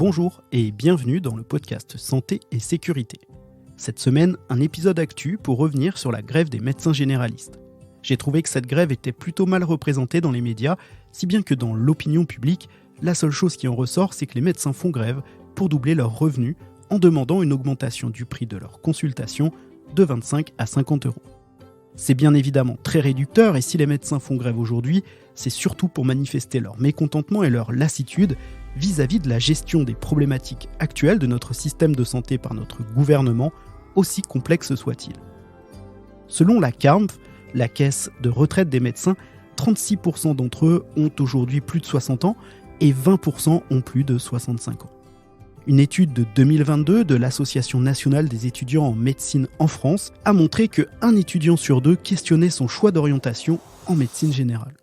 Bonjour et bienvenue dans le podcast Santé et Sécurité. Cette semaine, un épisode actu pour revenir sur la grève des médecins généralistes. J'ai trouvé que cette grève était plutôt mal représentée dans les médias, si bien que dans l'opinion publique, la seule chose qui en ressort, c'est que les médecins font grève pour doubler leurs revenus en demandant une augmentation du prix de leurs consultations de 25 à 50 euros. C'est bien évidemment très réducteur et si les médecins font grève aujourd'hui, c'est surtout pour manifester leur mécontentement et leur lassitude vis-à-vis de la gestion des problématiques actuelles de notre système de santé par notre gouvernement, aussi complexe soit-il. Selon la CARMF, la caisse de retraite des médecins, 36% d'entre eux ont aujourd'hui plus de 60 ans et 20% ont plus de 65 ans. Une étude de 2022 de l'Association nationale des étudiants en médecine en France a montré qu'un étudiant sur deux questionnait son choix d'orientation en médecine générale.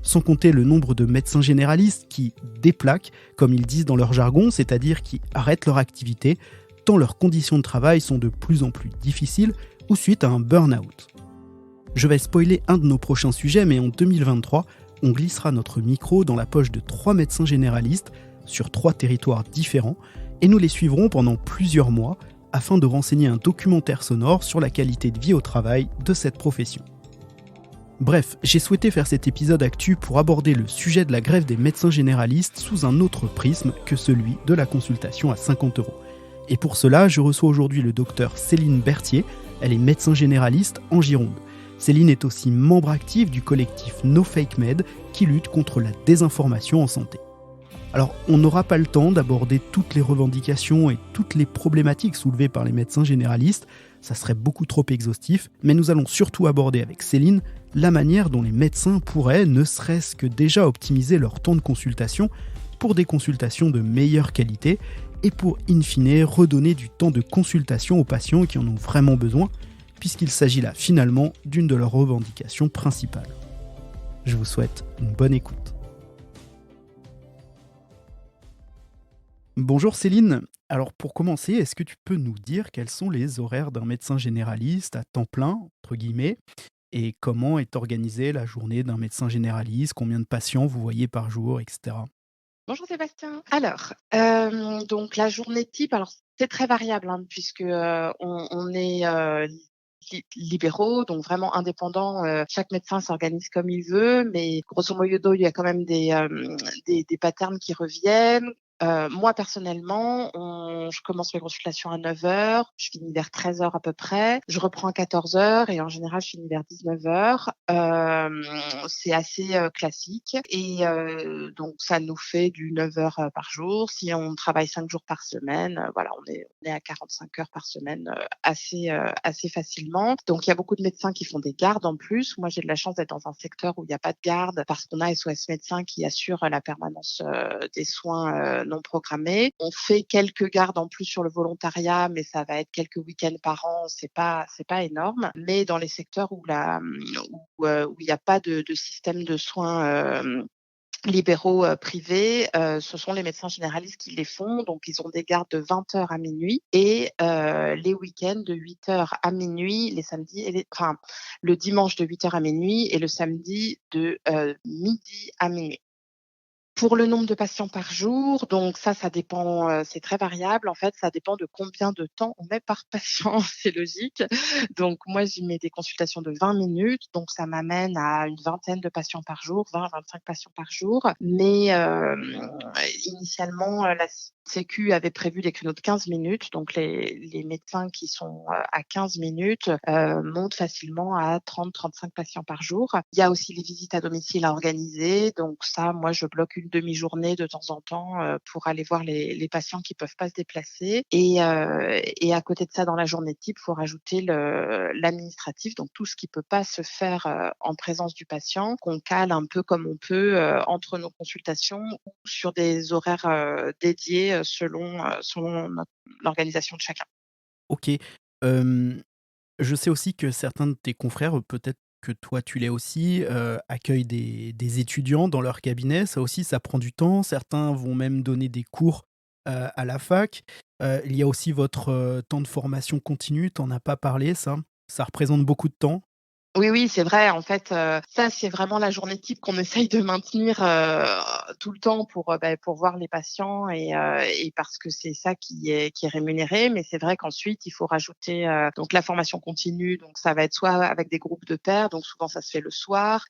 Sans compter le nombre de médecins généralistes qui déplaquent, comme ils disent dans leur jargon, c'est-à-dire qui arrêtent leur activité, tant leurs conditions de travail sont de plus en plus difficiles ou suite à un burn-out. Je vais spoiler un de nos prochains sujets, mais en 2023, on glissera notre micro dans la poche de 3 médecins généralistes sur 3 territoires différents et nous les suivrons pendant plusieurs mois afin de renseigner un documentaire sonore sur la qualité de vie au travail de cette profession. Bref, j'ai souhaité faire cet épisode actu pour aborder le sujet de la grève des médecins généralistes sous un autre prisme que celui de la consultation à 50 euros. Et pour cela, je reçois aujourd'hui le docteur Céline Berthier, elle est médecin généraliste en Gironde. Céline est aussi membre actif du collectif No Fake Med qui lutte contre la désinformation en santé. Alors, on n'aura pas le temps d'aborder toutes les revendications et toutes les problématiques soulevées par les médecins généralistes, ça serait beaucoup trop exhaustif, mais nous allons surtout aborder avec Céline la manière dont les médecins pourraient, ne serait-ce que déjà optimiser leur temps de consultation pour des consultations de meilleure qualité et pour, in fine, redonner du temps de consultation aux patients qui en ont vraiment besoin, puisqu'il s'agit là finalement d'une de leurs revendications principales. Je vous souhaite une bonne écoute. Bonjour Céline, alors pour commencer, est-ce que tu peux nous dire quels sont les horaires d'un médecin généraliste à temps plein, entre guillemets, et comment est organisée la journée d'un médecin généraliste, combien de patients vous voyez par jour, etc. Bonjour Sébastien. Alors, donc la journée type, alors c'est très variable, hein, puisque, on est, libéraux, donc vraiment indépendants, chaque médecin s'organise comme il veut, mais grosso modo, il y a quand même des patterns qui reviennent. Moi personnellement, je commence mes consultations à 9 heures, je finis vers 13 heures à peu près. Je reprends à 14 heures et en général, je finis vers 19 heures. C'est assez, classique et donc ça nous fait du 9 heures, par jour. Si on travaille 5 jours par semaine, voilà, on est à 45 heures par semaine, assez facilement. Donc il y a beaucoup de médecins qui font des gardes en plus. Moi, j'ai de la chance d'être dans un secteur où il y a pas de garde parce qu'on a SOS Médecins qui assure la permanence, des soins, non programmés. On fait quelques gardes en plus sur le volontariat, mais ça va être quelques week-ends par an, c'est pas énorme. Mais dans les secteurs où il y a pas de système de soins, libéraux, privés, ce sont les médecins généralistes qui les font. Donc ils ont des gardes de 20 heures à minuit et les week-ends de 8 heures à minuit, les samedis et le dimanche de 8 heures à minuit et le samedi de, midi à minuit. Pour le nombre de patients par jour, donc ça dépend, c'est très variable. En fait, ça dépend de combien de temps on met par patient, c'est logique. Donc moi, j'y mets des consultations de 20 minutes, donc ça m'amène à une vingtaine de patients par jour, 20-25 patients par jour. Mais initialement, la sécu avait prévu des créneaux de 15 minutes, donc les médecins qui sont, à 15 minutes, montent facilement à 30-35 patients par jour. Il y a aussi les visites à domicile à organiser, donc ça, moi, je bloque une demi-journée de temps en temps, pour aller voir les patients qui peuvent pas se déplacer et à côté de ça, dans la journée type, faut rajouter l'administratif, donc tout ce qui peut pas se faire, en présence du patient, qu'on cale un peu comme on peut, entre nos consultations ou sur des horaires, dédiés, selon l'organisation de chacun. Ok, je sais aussi que certains de tes confrères, peut-être que toi tu l'es aussi, accueillent des étudiants dans leur cabinet. Ça aussi, ça prend du temps. Certains vont même donner des cours à la fac. Il y a aussi votre temps de formation continue. Tu n'en as pas parlé, ça. Ça représente beaucoup de temps. Oui, oui, c'est vrai. En fait, ça, c'est vraiment la journée type qu'on essaye de maintenir, tout le temps pour voir les patients et parce que c'est ça qui est rémunéré. Mais c'est vrai qu'ensuite, il faut rajouter, donc la formation continue. Donc ça va être soit avec des groupes de pairs, donc souvent ça se fait le soir,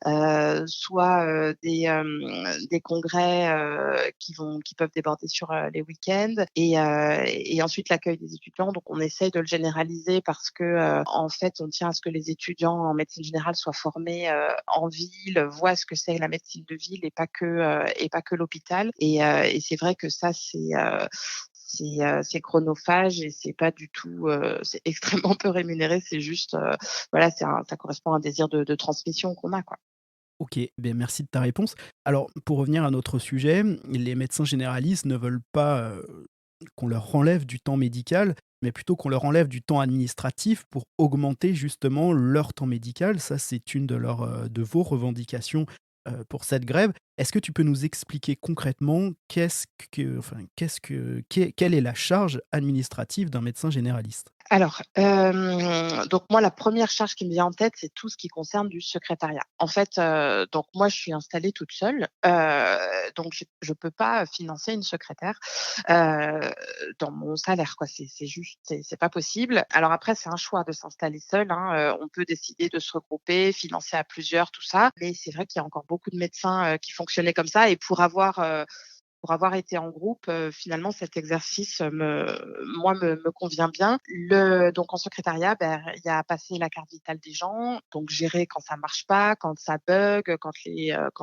soit, des congrès, qui peuvent déborder sur, les week-ends et ensuite l'accueil des étudiants. Donc on essaye de le généraliser parce que, en fait, on tient à ce que les étudiants en médecine générale soient formés, en ville, voient ce que c'est la médecine de ville et pas que l'hôpital et c'est vrai que ça c'est chronophage et c'est pas du tout, c'est extrêmement peu rémunéré. C'est juste, voilà, ça correspond à un désir de transmission qu'on a, quoi. OK, beh, merci de ta réponse. Alors, pour revenir à notre sujet, les médecins généralistes ne veulent pas, qu'on leur enlève du temps médical, mais plutôt qu'on leur enlève du temps administratif pour augmenter justement leur temps médical. Ça, c'est une de vos revendications, pour cette grève. Est-ce que tu peux nous expliquer concrètement quelle est la charge administrative d'un médecin généraliste? Alors, donc moi, la première charge qui me vient en tête, c'est tout ce qui concerne du secrétariat. En fait, donc moi, je suis installée toute seule, donc je peux pas financer une secrétaire, heu, dans mon salaire, quoi. C'est juste, c'est pas possible. Alors après, c'est un choix de s'installer seul, hein, on peut décider de se regrouper, financer à plusieurs, tout ça, mais c'est vrai qu'il y a encore beaucoup de médecins, qui fonctionnaient comme ça et pour avoir été en groupe, finalement cet exercice, me convient bien. Donc en secrétariat, il y a passer la carte vitale des gens, donc gérer quand ça marche pas, quand ça bug, quand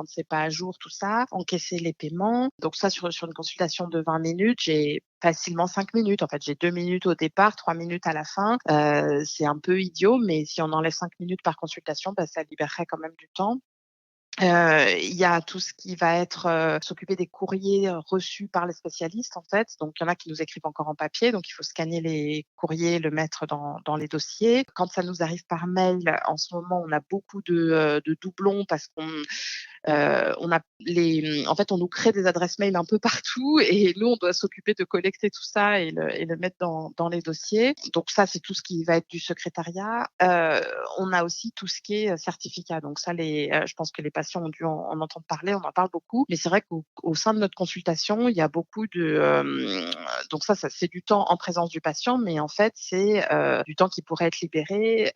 c'est pas à jour, tout ça, encaisser les paiements. Donc ça sur une consultation de 20 minutes, j'ai facilement 5 minutes. En fait, j'ai 2 minutes au départ, 3 minutes à la fin. C'est un peu idiot, mais si on enlève 5 minutes par consultation, ça libérerait quand même du temps. Il y a tout ce qui va être, s'occuper des courriers, reçus par les spécialistes, en fait. Donc il y en a qui nous écrivent encore en papier, donc il faut scanner les courriers, le mettre dans les dossiers. Quand ça nous arrive par mail, en ce moment, on a beaucoup de doublons parce on a en fait, on nous crée des adresses mail un peu partout et nous, on doit s'occuper de collecter tout ça et le mettre dans les dossiers. Donc ça, c'est tout ce qui va être du secrétariat. On a aussi tout ce qui est, certificat. Donc ça, je pense que les patients ont dû en entendre parler, on en parle beaucoup. Mais c'est vrai qu'au sein de notre consultation, il y a beaucoup donc ça c'est du temps en présence du patient, mais en fait, c'est, du temps qui pourrait être libéré.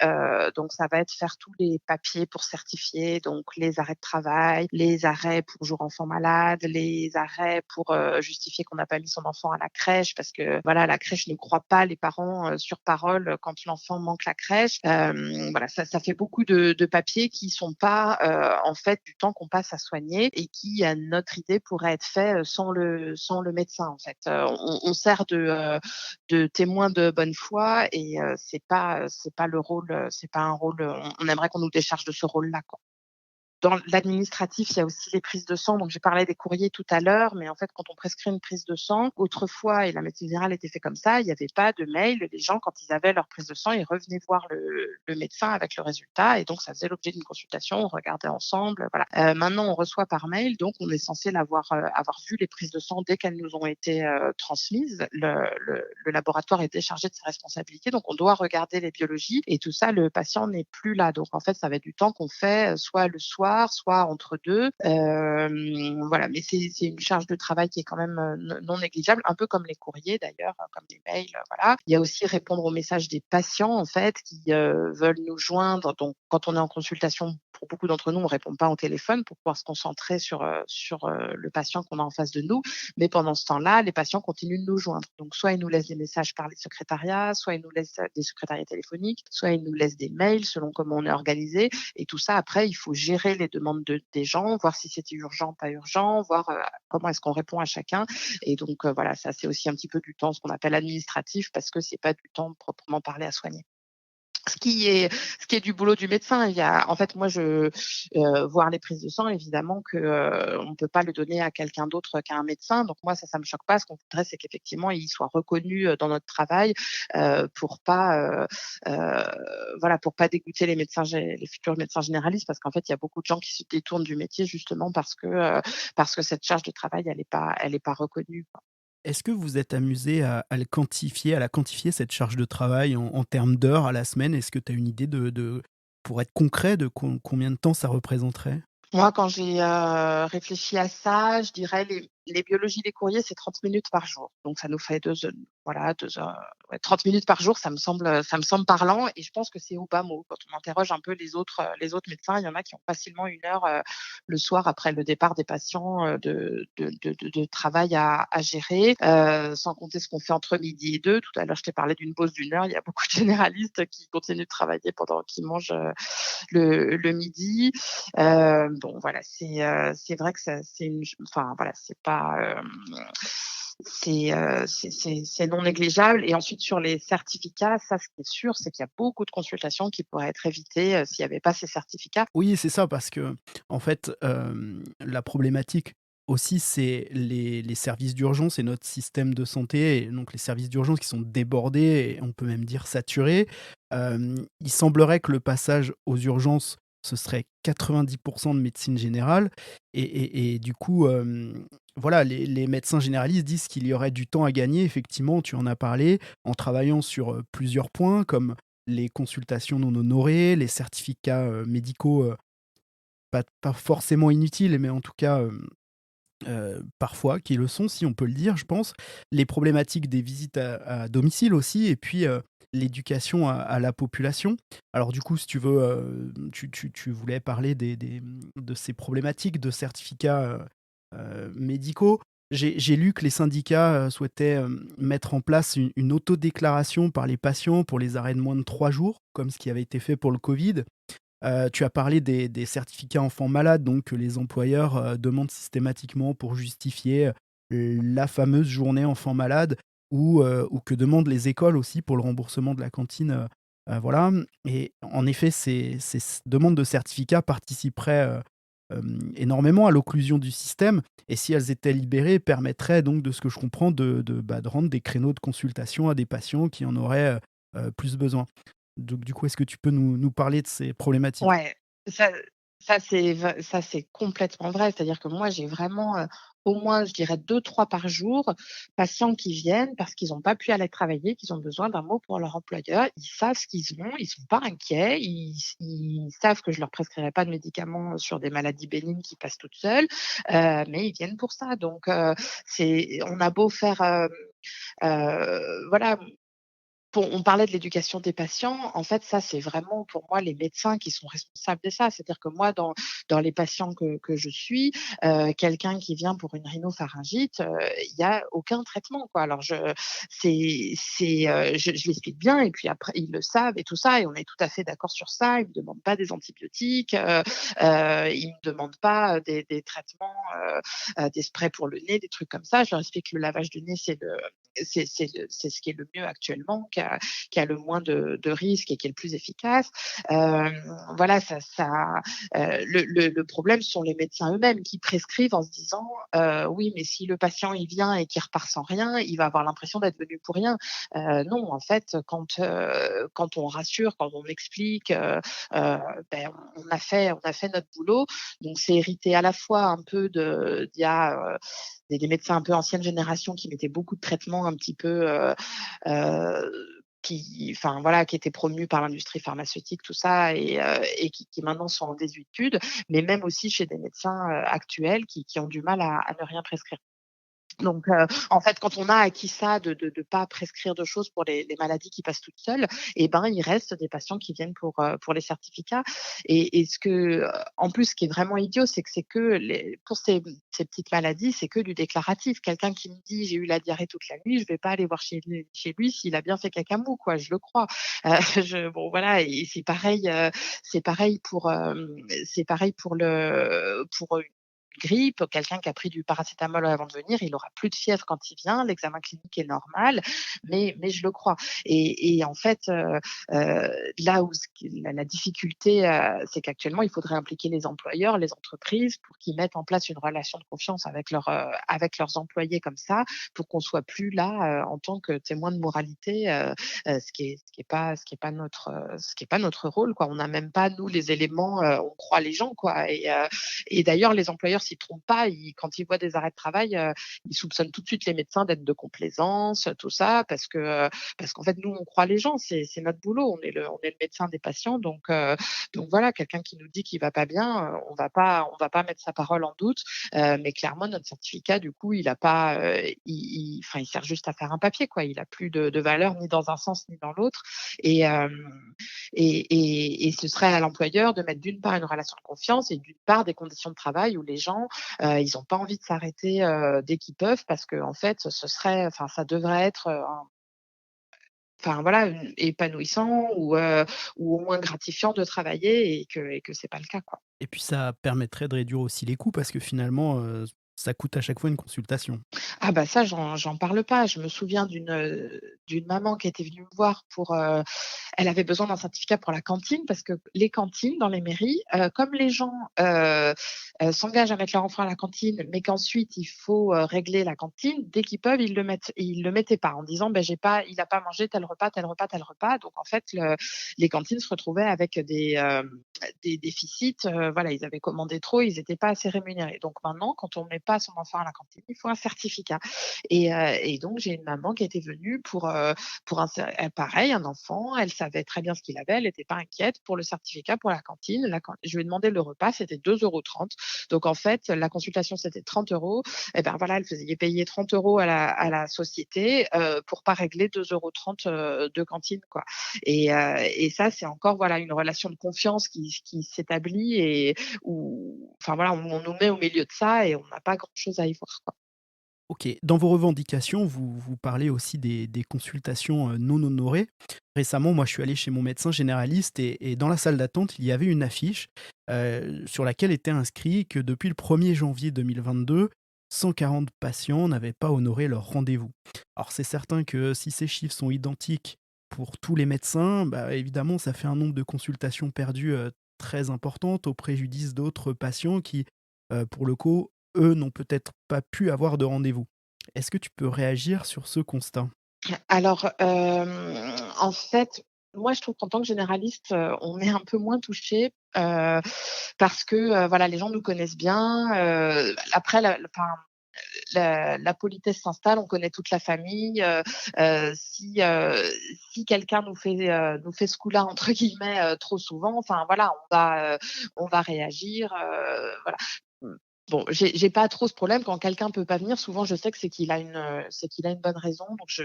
Donc ça va être faire tous les papiers pour certifier, donc les arrêts de travail, les arrêts pour jour enfant malade, les arrêts pour, justifier qu'on n'a pas mis son enfant à la crèche parce que voilà, la crèche ne croit pas les parents, sur parole, quand l'enfant manque la crèche. Voilà, ça fait beaucoup de papiers qui sont pas, en fait, du temps qu'on passe à soigner et qui, à notre idée, pourrait être fait, sans le médecin, en fait. On sert de témoin de bonne foi et c'est pas le rôle, c'est pas un rôle, on aimerait qu'on nous décharge de ce rôle-là, quoi. Dans l'administratif, il y a aussi les prises de sang. Donc j'ai parlé des courriers tout à l'heure, mais en fait, quand on prescrit une prise de sang, autrefois, et la médecine générale était fait comme ça, il n'y avait pas de mail. Les gens, quand ils avaient leur prise de sang, ils revenaient voir le médecin avec le résultat et donc ça faisait l'objet d'une consultation, on regardait ensemble, voilà. Maintenant, on reçoit par mail, donc on est censé avoir vu les prises de sang dès qu'elles nous ont été, transmises. Le laboratoire est déchargé de ses responsabilités, donc on doit regarder les biologies et tout ça, le patient n'est plus là. Donc en fait, ça va être du temps qu'on fait, soit le soir, soit entre 2. Voilà, mais c'est une charge de travail qui est quand même, non négligeable, un peu comme les courriers d'ailleurs, comme les mails, voilà. Il y a aussi répondre aux messages des patients, en fait, qui, veulent nous joindre. Donc quand on est en consultation, pour beaucoup d'entre nous, on répond pas au téléphone pour pouvoir se concentrer sur, le patient qu'on a en face de nous. Mais pendant ce temps-là, les patients continuent de nous joindre. Donc soit ils nous laissent des messages par les secrétariats, soit ils nous laissent, des secrétariats téléphoniques, soit ils nous laissent des mails selon comment on est organisé. Et tout ça, après, il faut gérer les demandes des gens, voir si c'était urgent, pas urgent, voir, comment est-ce qu'on répond à chacun. Et donc, voilà, ça, c'est aussi un petit peu du temps, ce qu'on appelle administratif, parce que c'est pas du temps proprement parlé à soigner. Ce qui est du boulot du médecin. Il y a en fait, moi, voir les prises de sang, évidemment que, on peut pas le donner à quelqu'un d'autre qu'à un médecin. Donc moi, ça me choque pas. Ce qu'on voudrait, c'est qu'effectivement, il soit reconnu, dans notre travail, pour pas, voilà, pour pas dégoûter les futurs médecins généralistes. Parce qu'en fait, il y a beaucoup de gens qui se détournent du métier justement parce que cette charge de travail, elle est pas reconnue. Est-ce que vous êtes amusé à le quantifier, à la quantifier cette charge de travail en termes d'heures à la semaine? Est-ce que tu as une idée Pour être concret, de combien de temps ça représenterait? Moi, quand j'ai, réfléchi à ça, je dirais les biologies des courriers, c'est 30 minutes par jour. Donc ça nous fait 2 heures, voilà, 2 heures, ouais, 30 minutes par jour, ça me semble parlant et je pense que c'est au bas mot. Quand on interroge un peu les autres médecins, il y en a qui ont facilement 1 heure, le soir après le départ des patients, de travail à gérer, sans compter ce qu'on fait entre midi et 2. Tout à l'heure, je t'ai parlé d'une pause d'1 heure. Il y a beaucoup de généralistes qui continuent de travailler pendant qu'ils mangent, le midi. Bon voilà, c'est vrai que ça c'est une enfin voilà, c'est pas, c'est non négligeable et ensuite sur les certificats, ça ce qui est sûr, c'est qu'il y a beaucoup de consultations qui pourraient être évitées, s'il y avait pas ces certificats. Oui, c'est ça, parce que en fait, la problématique aussi, c'est les services d'urgence et notre système de santé et donc les services d'urgence qui sont débordés et on peut même dire saturés. Il semblerait que le passage aux urgences, ce serait 90 de médecine générale et du coup, voilà, les médecins généralistes disent qu'il y aurait du temps à gagner, effectivement, tu en as parlé, en travaillant sur, plusieurs points comme les consultations non honorées, les certificats, médicaux, pas forcément inutiles, mais en tout cas, parfois qui le sont, si on peut le dire, je pense. Les problématiques des visites à domicile aussi et puis, l'éducation à la population. Alors du coup, si tu veux, tu voulais parler de ces problématiques de certificats, médicaux. J'ai lu que les syndicats, souhaitaient, mettre en place une autodéclaration par les patients pour les arrêts de moins de 3 jours, comme ce qui avait été fait pour le covid. Tu as parlé des certificats enfants malades, donc que les employeurs, demandent systématiquement pour justifier, la fameuse journée enfant malade ou que demandent les écoles aussi pour le remboursement de la cantine, voilà et en effet, ces demandes de certificats participeraient, énormément à l'occlusion du système et si elles étaient libérées, permettraient donc, de ce que je comprends, de rendre des créneaux de consultation à des patients qui en auraient, plus besoin. Donc du coup, est-ce que tu peux nous parler de ces problématiques? Ouais, ça ça c'est complètement vrai. C'est-à-dire que moi, j'ai vraiment, au moins, je dirais 2-3 par jour, patients qui viennent parce qu'ils ont pas pu aller travailler, qu'ils ont besoin d'un mot pour leur employeur. Ils savent ce qu'ils ont, ils sont pas inquiets, ils savent que je leur prescrirai pas de médicaments sur des maladies bénignes qui passent toutes seules, mais ils viennent pour ça. Donc, c'est on a beau faire, voilà, on parlait de l'éducation des patients. En fait, ça, c'est vraiment pour moi les médecins qui sont responsables de ça. C'est-à-dire que moi, dans les patients que je suis, quelqu'un qui vient pour une rhinopharyngite, il y a aucun traitement, quoi. Alors je l'explique bien et puis après ils le savent et tout ça et on est tout à fait d'accord sur ça. Ils me demandent pas des antibiotiques, ils me demandent pas, des traitements, des sprays pour le nez, des trucs comme ça. Je leur explique que le lavage du nez, c'est ce qui est le mieux actuellement, qui a le moins de risques et qui est le plus efficace. Voilà, le problème sont les médecins eux-mêmes qui prescrivent en se disant, «Oui, mais si le patient il vient et qu'il repart sans rien, il va avoir l'impression d'être venu pour rien». Non, en fait, quand on rassure, quand on explique, ben, on a fait notre boulot. Donc c'est hérité à la fois un peu d'il y a, des médecins un peu ancienne génération qui mettaient beaucoup de traitements un petit peu, qui enfin voilà, qui étaient promus par l'industrie pharmaceutique, tout ça et qui maintenant sont en désuétude, mais même aussi chez des médecins, actuels qui ont du mal à ne rien prescrire. Donc, en fait, quand on a acquis ça de pas prescrire de choses pour les maladies qui passent toutes seules et ben, il reste des patients qui viennent pour les certificats et en plus, ce qui est vraiment idiot, c'est que les pour ces petites maladies, c'est que du déclaratif. Quelqu'un qui me dit: «J'ai eu la diarrhée toute la nuit», je vais pas aller voir chez lui s'il a bien fait caca mou, quoi, je le crois. Je bon voilà et c'est pareil pour grippe, quelqu'un qui a pris du paracétamol avant de venir, il aura plus de fièvre quand il vient, l'examen clinique est normal, mais je le crois et en fait, là où ce qui la difficulté, c'est qu'actuellement, il faudrait impliquer les employeurs, les entreprises pour qu'ils mettent en place une relation de confiance avec leurs employés comme ça, pour qu'on soit plus là, en tant que témoin de moralité, ce qui est pas notre rôle, quoi. On n'a même pas nous les éléments, on croit les gens, quoi et d'ailleurs les employeurs s'y trompent pas. Quand ils voient des arrêts de travail, ils soupçonnent tout de suite les médecins d'être de complaisance, tout ça, parce qu'en fait, nous, on croit les gens, c'est notre boulot. On est le médecin des patients, donc voilà, quelqu'un qui nous dit qu'il va pas bien, on va pas mettre sa parole en doute. Mais clairement, notre certificat, du coup, il a pas, enfin, il sert juste à faire un papier, quoi. Il a plus de valeur ni dans un sens ni dans l'autre. Et, et ce serait à l'employeur de mettre d'une part une relation de confiance et d'une part des conditions de travail où les gens, ils n'ont pas envie de s'arrêter dès qu'ils peuvent parce que en fait, enfin, ça devrait être enfin voilà, épanouissant ou au moins gratifiant de travailler et que c'est pas le cas, quoi. Et puis ça permettrait de réduire aussi les coûts parce que finalement, ça coûte à chaque fois une consultation. Ah bah ça, j'en parle pas. Je me souviens d'une maman qui était venue me voir elle avait besoin d'un certificat pour la cantine parce que les cantines dans les mairies, comme les gens, s'engagent à mettre leur enfant à la cantine, mais qu'ensuite il faut, régler la cantine, dès qu'ils peuvent, ils le mettent et ils le mettaient pas en disant: «Beh, il a pas mangé tel repas, tel repas, tel repas». Donc en fait, les cantines se retrouvaient avec des déficits, voilà, ils avaient commandé trop, ils étaient pas assez rémunérés. Donc maintenant, quand on met pas son enfant à la cantine, il faut un certificat et donc j'ai une maman qui était venue pour pareil, un enfant, elle savait très bien ce qu'il avait, elle était pas inquiète pour le certificat pour la cantine. Je lui ai demandé le repas, c'était 2,30 €. Donc en fait, la consultation, c'était 30 € et ben voilà, elle faisait payer 30 € à la société, pour pas régler 2,30 € de cantine, quoi. Et ça, c'est encore, voilà, une relation de confiance qui s'établit et où enfin voilà, on nous met au milieu de ça et on n'a pas grand chose à y voir, quoi. OK. Dans vos revendications, vous parlez aussi des consultations, non honorées. Récemment, moi, je suis allé chez mon médecin généraliste et dans la salle d'attente, il y avait une affiche, sur laquelle était inscrit que depuis le 1er janvier 2022, 140 patients n'avaient pas honoré leur rendez-vous. Alors c'est certain que si ces chiffres sont identiques pour tous les médecins, bah, évidemment, ça fait un nombre de consultations perdues, très importantes au préjudice d'autres patients qui, pour le coup, eux n'ont peut-être pas pu avoir de rendez-vous. Est-ce que tu peux réagir sur ce constat? Alors, en fait, moi, je trouve qu'en tant que généraliste, on est un peu moins touché parce que, voilà, les gens nous connaissent bien, après enfin, la politesse s'installe, on connaît toute la famille, si quelqu'un nous fait «ce coup-là» entre guillemets, trop souvent, enfin voilà, on va réagir, voilà. Mmh, bon, j'ai pas trop ce problème quand quelqu'un peut pas venir, souvent je sais que c'est qu'il a une bonne raison, donc je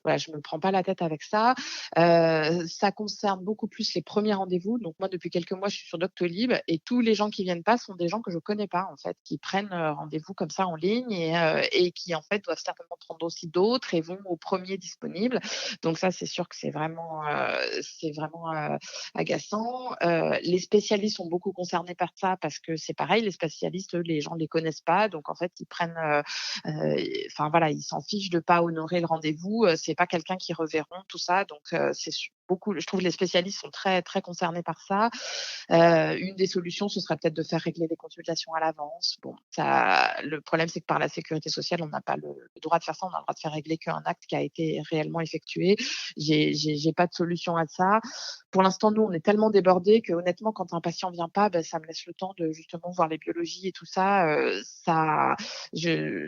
voilà, je me prends pas la tête avec ça. Ça concerne beaucoup plus les premiers rendez-vous. Donc moi, depuis quelques mois, je suis sur Doctolib et tous les gens qui viennent pas sont des gens que je connais pas, en fait, qui prennent, rendez-vous comme ça en ligne et qui, en fait, doivent certainement prendre aussi d'autres et vont au premier disponible. Donc ça, c'est sûr que c'est vraiment, agaçant. Les spécialistes sont beaucoup concernés par ça parce que c'est pareil, les spécialistes, eux, les gens les connaissent pas. Donc en fait, ils prennent, enfin voilà, ils s'en fichent de pas honorer le rendez-vous, c'est pas quelqu'un qu'ils reverront, tout ça, donc c'est su beaucoup je trouve que les spécialistes sont très, très concernés par ça. Une des solutions, ce serait peut-être de faire régler les consultations à l'avance. Bon, ça le problème, c'est que par la sécurité sociale, on n'a pas le droit de faire ça, on a le droit de faire régler qu'un acte qui a été réellement effectué. J'ai pas de solution à ça. Pour l'instant, nous, on est tellement débordés que honnêtement, quand un patient vient pas, ça me laisse le temps de justement voir les biologies et tout ça, je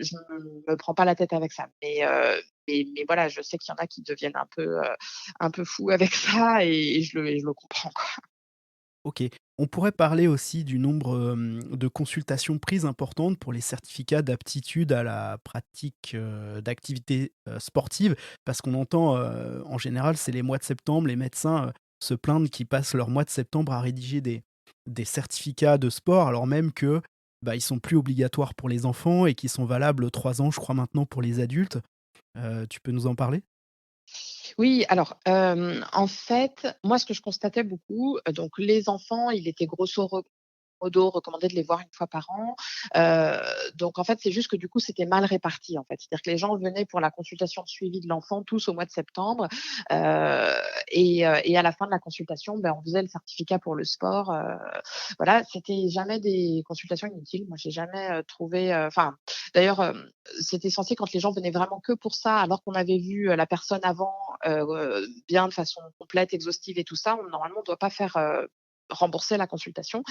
me prends pas la tête avec ça. Mais voilà, je sais qu'il y en a qui deviennent un peu fous avec ça et je le comprends, quoi. OK. On pourrait parler aussi du nombre, de consultations prises importantes pour les certificats d'aptitude à la pratique, d'activités, sportives. Parce qu'on entend, en général, c'est les mois de septembre, les médecins, se plaindre qu'ils passent leur mois de septembre à rédiger des certificats de sport, alors même que, bah, ils sont plus obligatoires pour les enfants et qui sont valables 3 ans, je crois maintenant pour les adultes. Tu peux nous en parler? Oui, alors, en fait, moi, ce que je constatais beaucoup, donc les enfants, il était grosso modo recommandé de les voir une fois par an. Heu, donc en fait, c'est juste que du coup, c'était mal réparti, en fait. C'est-à-dire que les gens venaient pour la consultation de suivi de l'enfant tous au mois de septembre, heu et à la fin de la consultation, on faisait le certificat pour le sport, voilà. C'était jamais des consultations inutiles. Moi, j'ai jamais, trouvé, enfin, d'ailleurs, c'était censé quand les gens venaient vraiment que pour ça, alors qu'on avait vu, la personne avant, bien de façon complète, exhaustive et tout ça, normalement, on doit pas faire, rembourser la consultation.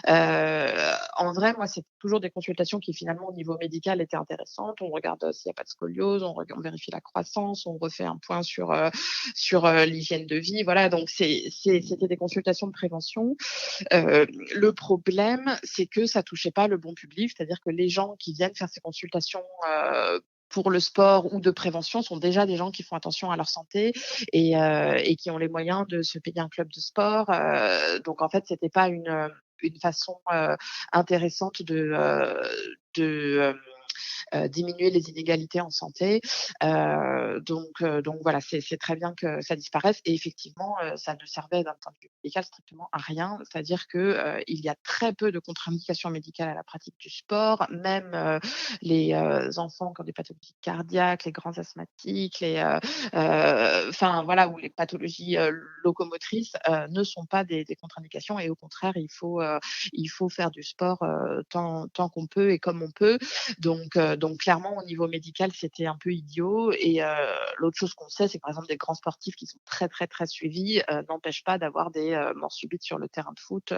En vrai, moi, c'est toujours des consultations qui finalement au niveau médical étaient intéressantes. On regarde, s'il y a pas de scoliose, on vérifie la croissance, on refait un point sur l'hygiène de vie. Voilà, donc c'était des consultations de prévention. Le problème, c'est que ça touchait pas le bon public, c'est-à-dire que les gens qui viennent faire ces consultations, pour le sport ou de prévention sont déjà des gens qui font attention à leur santé et qui ont les moyens de se payer un club de sport. Donc en fait, c'était pas une façon, intéressante de diminuer les inégalités en santé. Donc voilà, c'est très bien que ça disparaisse et effectivement, ça ne servait d'un point de vue médical strictement à rien. C'est-à-dire que, il y a très peu de contre-indications médicales à la pratique du sport, même, les, enfants qui ont des pathologies cardiaques, les grands asthmatiques, enfin voilà, ou les pathologies, locomotrices, ne sont pas des contre-indications et au contraire, il faut faire du sport, tant qu'on peut et comme on peut. Donc clairement, au niveau médical, c'était un peu idiot et l'autre chose qu'on sait, c'est que, par exemple, des grands sportifs qui sont très, très, très suivis, n'empêchent pas d'avoir des, morts subites sur le terrain de foot,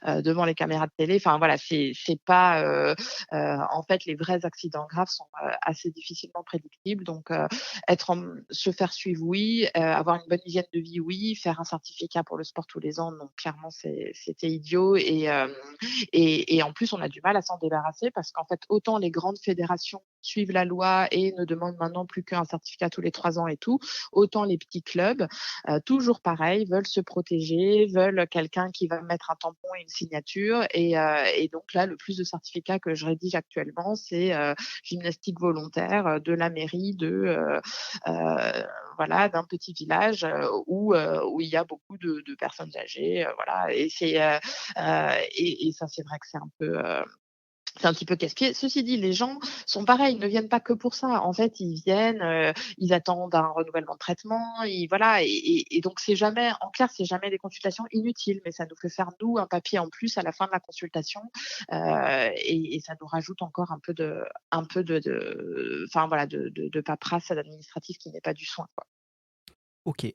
devant les caméras de télé. Enfin voilà, c'est pas, en fait, les vrais accidents graves sont, assez difficilement prédictibles. Donc se faire suivre, oui, avoir une bonne hygiène de vie, oui, faire un certificat pour le sport tous les ans, non, clairement, c'était idiot et en plus, on a du mal à s'en débarrasser parce qu'en fait, autant les grandes fédérations suivent la loi et ne demandent maintenant plus qu'un certificat tous les 3 ans et tout, autant les petits clubs, toujours pareil, veulent se protéger, veulent quelqu'un qui va mettre un tampon et une signature et donc là, le plus de certificats que je rédige actuellement, c'est, gymnastique volontaire, de la mairie voilà, d'un petit village, où il y a beaucoup de personnes âgées, voilà et ça, c'est vrai que c'est un petit peu casse-pied. Ceci dit, les gens sont pareils, ils ne viennent pas que pour ça. En fait, ils viennent, ils attendent un renouvellement de traitement, voilà et donc c'est jamais en clair, c'est jamais des consultations inutiles, mais ça nous fait faire, nous, un papier en plus à la fin de la consultation, et ça nous rajoute encore enfin voilà, de paperasse administrative qui n'est pas du soin, quoi. OK.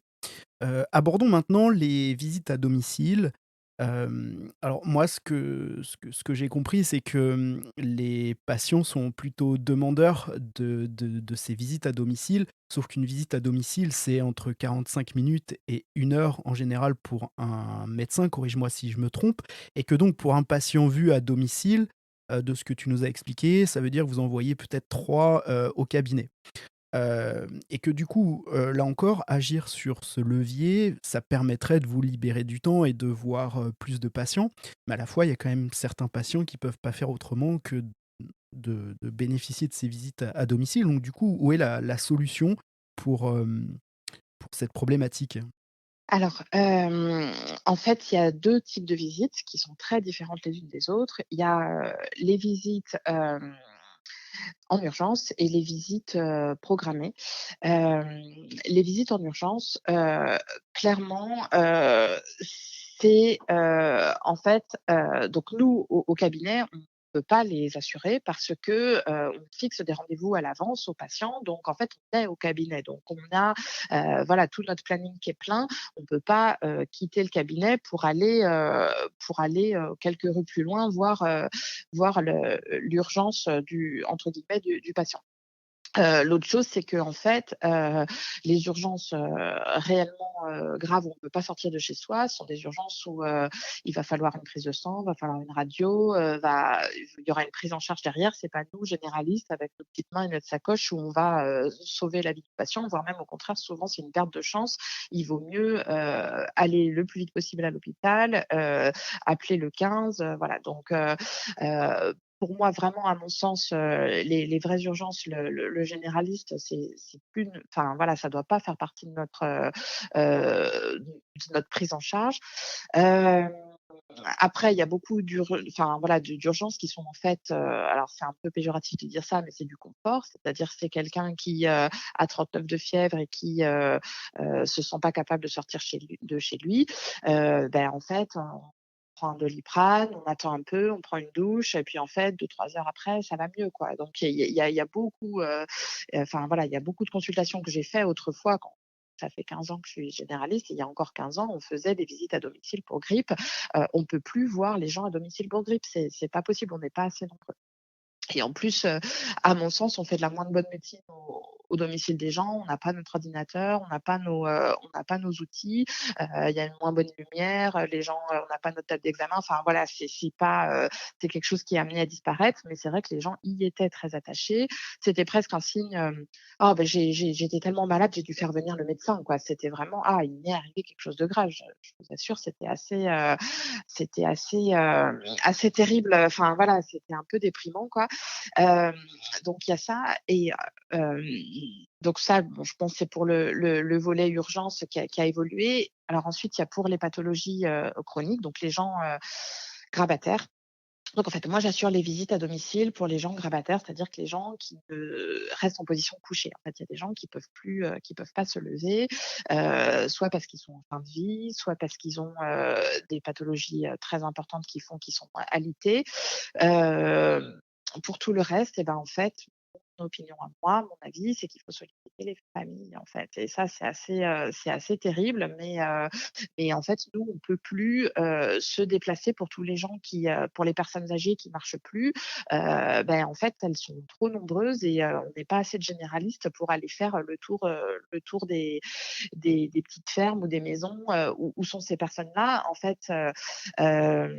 Abordons maintenant les visites à domicile. Alors moi, ce que j'ai compris, c'est que, les patients sont plutôt demandeurs de ces visites à domicile, sauf qu'une visite à domicile, c'est entre 45 minutes et 1 heure en général pour un médecin, corrige-moi si je me trompe, et que donc pour un patient vu à domicile, de ce que tu nous as expliqué, ça veut dire que vous envoyez peut-être 3 au cabinet. Et que du coup, là encore, agir sur ce levier, ça permettrait de vous libérer du temps et de voir, plus de patients. Mais à la fois, il y a quand même certains patients qui peuvent pas faire autrement que de bénéficier de ces visites à domicile. Donc du coup, où est la solution pour, pour cette problématique? Alors, en fait, il y a 2 types de visites qui sont très différentes les unes des autres. Il y a, les visites, en urgence et les visites, programmées. Les visites en urgence, clairement, c'est, en fait, donc nous au cabinet, on peut pas les assurer parce que, on fixe des rendez-vous à l'avance aux patients, donc en fait, on est au cabinet. Donc on a, voilà, tout notre planning qui est plein. On peut pas, quitter le cabinet pour aller, quelques rues plus loin voir l'urgence, du entre guillemets du patient. L'autre chose, c'est qu'en fait, les urgences, réellement, graves où on ne peut pas sortir de chez soi, ce sont des urgences où, il va falloir une prise de sang, va falloir une radio, il y aura une prise en charge derrière. C'est pas nous, généralistes, avec nos petites mains et notre sacoche où on va, sauver la vie du patient, voire même au contraire, souvent c'est une perte de chance. Il vaut mieux, aller le plus vite possible à l'hôpital, appeler le 15, voilà donc pour moi, vraiment, à mon sens, les vraies urgences, le généraliste, c'est plus une enfin, voilà, ça doit pas faire partie de notre prise en charge. Hem, Après, il y a beaucoup enfin, voilà, d'urgences qui sont en fait, alors c'est un peu péjoratif de dire ça, mais c'est du confort. C'est-à-dire, c'est quelqu'un qui, a 39 de fièvre et qui, se sent pas capable de sortir chez lui. En fait, prend un Doliprane, on attend un peu, on prend une douche et puis en fait 2-3 heures après, ça va mieux, quoi. Donc il y a beaucoup, enfin voilà, il y a beaucoup de consultations que j'ai fait autrefois ça fait 15 ans que je suis généraliste et il y a encore 15 ans, on faisait des visites à domicile pour grippe. On peut plus voir les gens à domicile pour grippe, c'est pas possible, on n'est pas assez nombreux. Et en plus, à mon sens, on fait de la moins bonne médecine au domicile des gens. On n'a pas notre ordinateur, on n'a pas nos outils, il y a une moins bonne lumière, les gens, on n'a pas notre table d'examen. Enfin voilà, c'est pas, c'est quelque chose qui est amené à disparaître, mais c'est vrai que les gens y étaient très attachés. C'était presque un signe, «Oh ben j'étais tellement malade, j'ai dû faire venir le médecin», quoi. C'était vraiment: «Ah, il m'est arrivé quelque chose de grave». Je vous assure, c'était assez terrible, enfin voilà, c'était un peu déprimant, quoi. Hem, donc il y a ça et hem, donc ça, bon, je pense que c'est pour le volet urgence qui a évolué. Alors ensuite, il y a pour les pathologies, chroniques, donc les gens, grabataires. Donc en fait, moi, j'assure les visites à domicile pour les gens grabataires, c'est-à-dire que les gens qui, restent en position couchée. En fait, il y a des gens qui peuvent plus, qui peuvent pas se lever, soit parce qu'ils sont en fin de vie, soit parce qu'ils ont, des pathologies, très importantes qui font qu'ils sont alités. Hem, pour tout le reste, et ben, en fait, mon opinion à moi, mon avis, c'est qu'il faut solliciter les familles, en fait, et ça, c'est assez terrible, mais en fait, nous, on peut plus, se déplacer pour tous les gens pour les personnes âgées qui marchent plus. En fait, elles sont trop nombreuses et on n'est pas assez de généralistes pour aller faire le tour des petites fermes ou des maisons, où sont ces personnes-là. En fait, hem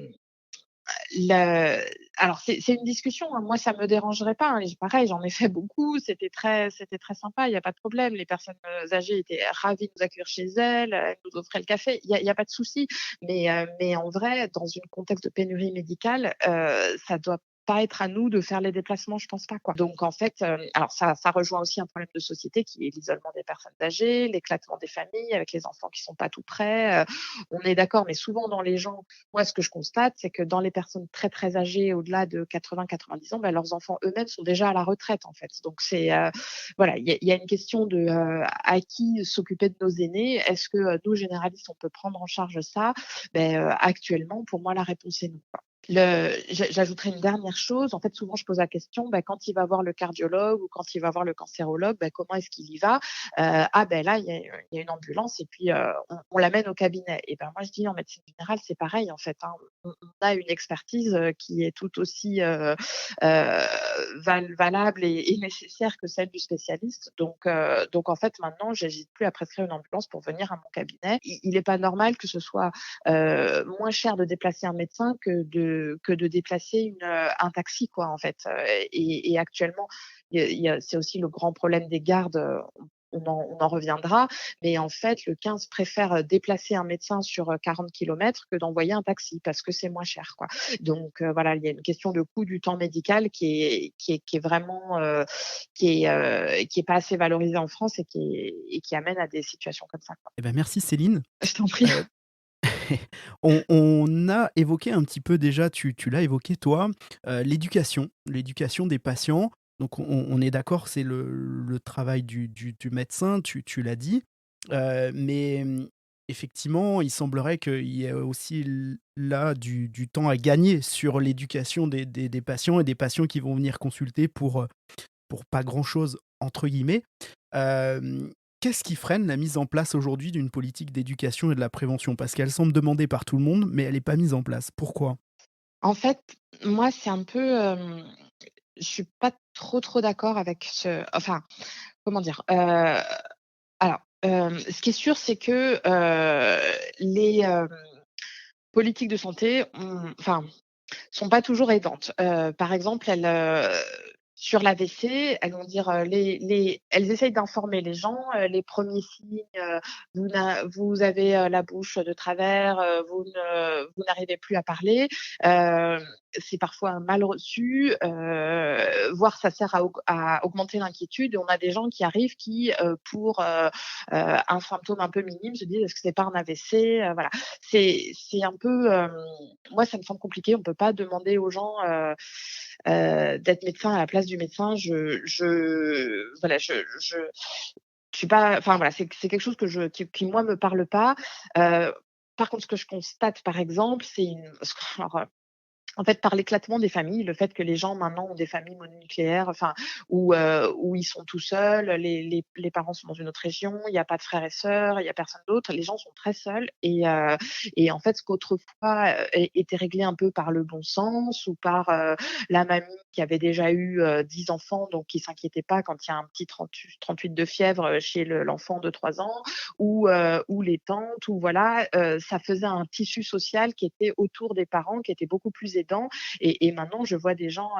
le alors c'est une discussion, hein. Moi, ça me dérangerait pas, hein. Pareil, j'en ai fait beaucoup, c'était très sympa, il y a pas de problème. Les personnes, âgées étaient ravies de nous accueillir chez elles, elles nous offraient le café, il y a pas de souci. Mais en vrai, dans un contexte de pénurie médicale, ça doit pas être à nous de faire les déplacements, je pense pas, quoi. Donc en fait, alors ça rejoint aussi un problème de société qui est l'isolement des personnes âgées, l'éclatement des familles avec les enfants qui sont pas tout près, on est d'accord, mais souvent dans les gens, moi, ce que je constate, c'est que dans les personnes très, très âgées, au-delà de 80-90 ans, leurs enfants eux-mêmes sont déjà à la retraite, en fait. Donc c'est, voilà, il y a une question de, à qui s'occuper de nos aînés? Est-ce que, nous, généralistes, on peut prendre en charge ça? Actuellement, pour moi, la réponse est non. J'ajouterais une dernière chose. En fait, souvent, je pose la question, quand il va voir le cardiologue ou quand il va voir le cancérologue, comment est-ce qu'il y va? Là, il y a une ambulance et puis, on l'amène au cabinet. Et moi, je dis: «En médecine générale, c'est pareil, en fait, hein. On a une expertise, qui est tout aussi, valable et nécessaire que celle du spécialiste. Donc en fait, maintenant, j'hésite plus à prescrire une ambulance pour venir à mon cabinet. Il est pas normal que ce soit moins cher de déplacer un médecin que de déplacer un taxi, quoi, en fait. Et actuellement, c'est aussi le grand problème des gardes, on en reviendra, mais en fait, le 15 préfère, déplacer un médecin sur, 40 kilomètres que d'envoyer un taxi parce que c'est moins cher, quoi. Donc voilà, il y a une question de coût du temps médical qui est vraiment, qui est pas assez valorisée en France et qui amène à des situations comme ça, quoi. Eh ben, merci Céline. Je t'en prie. Heu, on a évoqué un petit peu déjà, tu l'as évoqué toi, l'éducation des patients. Donc on est d'accord, c'est le travail du médecin, tu l'as dit. Mais, effectivement, il semblerait qu'il y ait aussi là du temps à gagner sur l'éducation des patients et des patients qui vont venir consulter pour «pas grand-chose» entre guillemets. Hem, Qu'est-ce qui freine la mise en place aujourd'hui d'une politique d'éducation et de la prévention? Parce qu'elle semble demandée par tout le monde, mais elle n'est pas mise en place. Pourquoi? En fait, moi, c'est un peu, je suis pas trop d'accord avec comment dire? Alors, ce qui est sûr, c'est que, les, politiques de santé sont pas toujours aidantes. Par exemple, sur l'AVC, elles vont dire, elles essayent d'informer les gens, les premiers signes, vous avez, la bouche de travers, vous n'arrivez plus à parler. C'est parfois mal reçu, voire ça sert à augmenter l'inquiétude et on a des gens qui arrivent qui, pour, un symptôme un peu minime se disent: «Est-ce que c'est pas un AVC?» Voilà. C'est un peu, moi ça me semble compliqué. On peut pas demander aux gens, d'être médecin à la place du médecin. Voilà, je suis pas, enfin voilà, c'est quelque chose qui moi me parle pas. Par contre, ce que je constate par exemple, c'est une alors, En fait, par l'éclatement des familles, le fait que les gens maintenant ont des familles mononucléaires, enfin, où ils sont tout seuls, les parents sont dans une autre région, il y a pas de frères et sœurs, il y a personne d'autre, les gens sont très seuls et en fait, ce qu'autrefois, était réglé un peu par le bon sens ou par, la mamie qui avait déjà eu, 10 enfants, donc qui s'inquiétait pas quand il y a un petit 38 de fièvre, chez l'enfant de 3 ans ou les tantes ou voilà, ça faisait un tissu social qui était autour des parents, qui était beaucoup plus aidant et maintenant je vois des gens,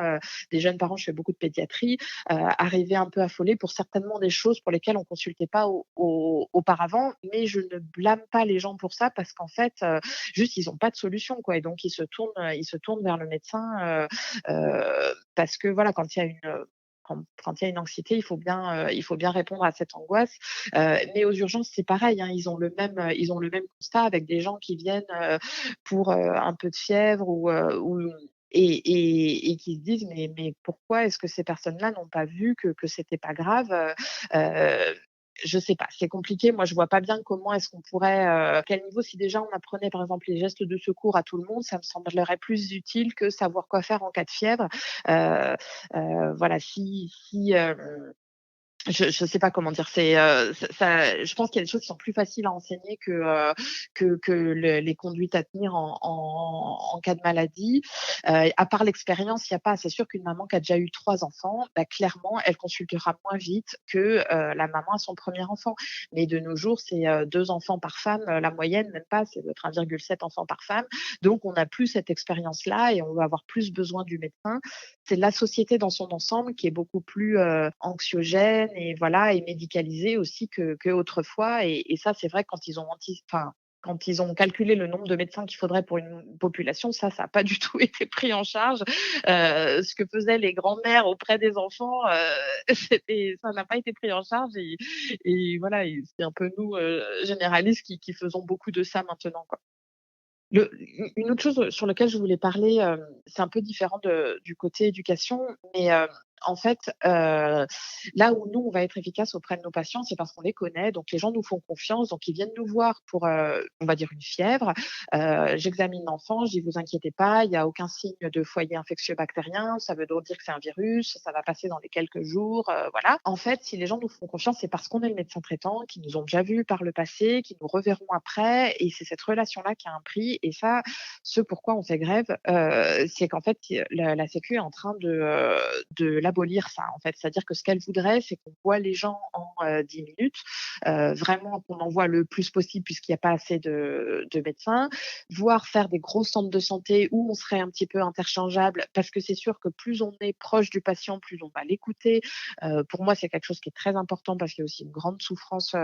des jeunes parents, je fais beaucoup de pédiatrie, arriver un peu affolés pour certainement des choses pour lesquelles on consultait pas auparavant. Mais je ne blâme pas les gens pour ça parce qu'en fait, juste ils ont pas de solution quoi et donc ils se tournent vers le médecin, parce que voilà, quand il y a une anxiété, il faut bien répondre à cette angoisse. Mais aux urgences, c'est pareil, hein, ils ont le même constat avec des gens qui viennent, pour, un peu de fièvre ou et qui se disent: «Mais pourquoi est-ce que ces personnes-là n'ont pas vu que c'était pas grave?» Je sais pas, c'est compliqué. Moi, je vois pas bien comment est-ce qu'on pourrait, à quel niveau si déjà on apprenait par exemple les gestes de secours à tout le monde, ça me semblerait plus utile que savoir quoi faire en cas de fièvre. Heu voilà, je sais pas comment dire, je pense qu'il y a des choses qui sont plus faciles à enseigner que les conduites à tenir en cas de maladie. À part l'expérience, il y a pas c'est sûr qu'une maman qui a déjà eu 3 enfants, bah, clairement, elle consultera moins vite que, la maman à son premier enfant. Mais de nos jours, c'est, 2 enfants par femme, la moyenne, même pas, c'est d'être 1,7 enfants par femme. Donc on n'a plus cette expérience-là et on va avoir plus besoin du médecin. C'est la société dans son ensemble qui est beaucoup plus, anxiogène et voilà et médicalisée aussi que autrefois et ça, c'est vrai quand ils ont quand ils ont calculé le nombre de médecins qu'il faudrait pour une population, ça a pas du tout été pris en charge. Ce que faisaient les grands-mères auprès des enfants, ça n'a pas été pris en charge et voilà et c'est un peu nous, généralistes qui faisons beaucoup de ça maintenant, quoi. Une autre chose, sur laquelle je voulais parler, c'est un peu différent du côté éducation, mais, en fait, là où nous, on va être efficace auprès de nos patients, c'est parce qu'on les connaît, donc les gens nous font confiance, donc ils viennent nous voir pour, on va dire une fièvre. J'examine l'enfant, je dis: «Vous inquiétez pas, il y a aucun signe de foyer infectieux bactérien, ça veut donc dire que c'est un virus, ça va passer dans les quelques jours», voilà. En fait, si les gens nous font confiance, c'est parce qu'on est le médecin traitant, qu'ils nous ont déjà vus par le passé, qu'ils nous reverront après et c'est cette relation-là qui a un prix et ça, ce pourquoi on fait grève, c'est qu'en fait, la sécu est en train de l'abolir ça, en fait. C'est-à-dire que ce qu'elle voudrait, c'est qu'on voit les gens en, 10 minutes, vraiment qu'on en voit le plus possible puisqu'il y a pas assez de médecins, voire faire des gros centres de santé où on serait un petit peu interchangeables parce que c'est sûr que plus on est proche du patient, plus on va l'écouter. Pour moi, c'est quelque chose qui est très important parce qu'il y a aussi une grande souffrance,